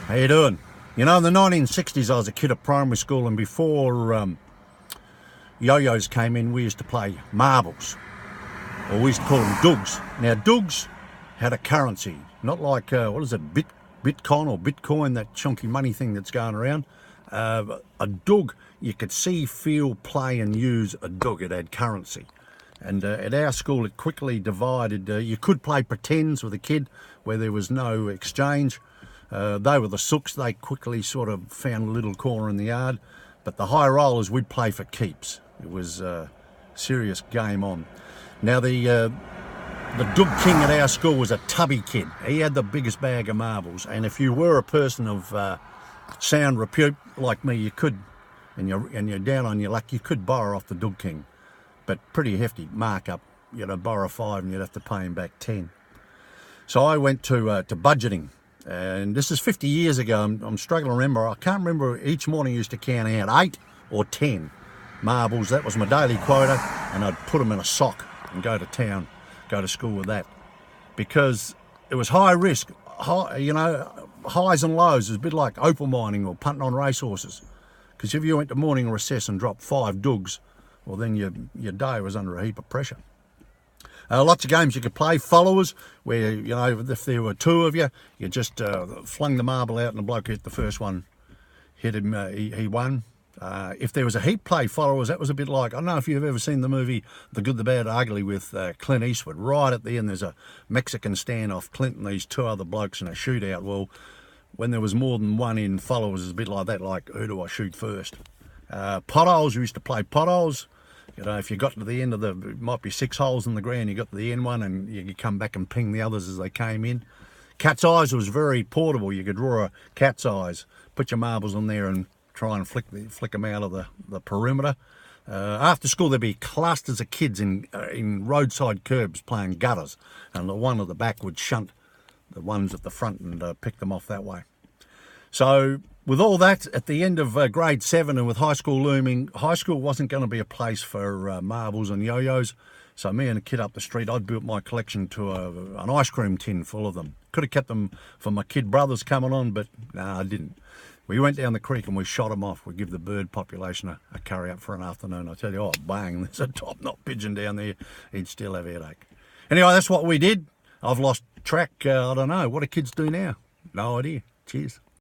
How you doing? You know, in the 1960s, I was a kid at primary school, and before yo-yos came in, we used to play marbles, or we used to call them doogs. Now, doogs had a currency, not like, what is it, Bitcoin or Bitcoin, that chunky money thing that's going around. A doog, you could see, feel, play and use a doog. It had currency. And at our school, it quickly divided. You could play pretends with a kid where there was no exchange. They were the sooks. They quickly sort of found a little corner in the yard. But the high rollers, we'd play for keeps. It was a serious game on. Now, the Doog King at our school was a tubby kid. He had the biggest bag of marbles. And if you were a person of sound repute like me, you could, and you're down on your luck, you could borrow off the Doog King. But pretty hefty markup. You'd borrow 5 and you'd have to pay him back 10. So I went to budgeting. And this is 50 years ago. I'm struggling to remember. I can't remember. Each morning I used to count out 8 or 10 marbles. That was my daily quota, and I'd put them in a sock and go to town, go to school with that, because it was high risk. Highs and lows. It was a bit like opal mining or punting on racehorses. Because if you went to morning recess and dropped 5 doogs, well, then your day was under a heap of pressure. Lots of games you could play. Followers, where, if there were 2 of you, you just flung the marble out and the bloke hit the first one, hit him, he won. If there was a heap play followers, that was a bit like, I don't know if you've ever seen the movie The Good, the Bad, Ugly with Clint Eastwood. Right at the end, there's a Mexican standoff, Clint and these 2 other blokes in a shootout. Well, when there was more than one in followers, it's a bit like that, like, who do I shoot first? Potholes, we used to play potholes. If you got to the end of it might be 6 holes in the ground, you got to the end one and you come back and ping the others as they came in. Cat's eyes was very portable. You could draw a cat's eyes, put your marbles on there and try and flick them out of the perimeter. After school, there'd be clusters of kids in roadside curbs playing gutters, and the one at the back would shunt the ones at the front and pick them off that way. So with all that, at the end of grade 7 and with high school looming, high school wasn't going to be a place for marbles and yo-yos. So me and a kid up the street, I'd built my collection to an ice cream tin full of them. Could have kept them for my kid brothers coming on, but no, I didn't. We went down the creek and we shot them off. We give the bird population a curry up for an afternoon. I tell you, oh, bang, there's a top-knot pigeon down there. He'd still have a headache. Anyway, that's what we did. I've lost track. I don't know. What do kids do now? No idea. Cheers.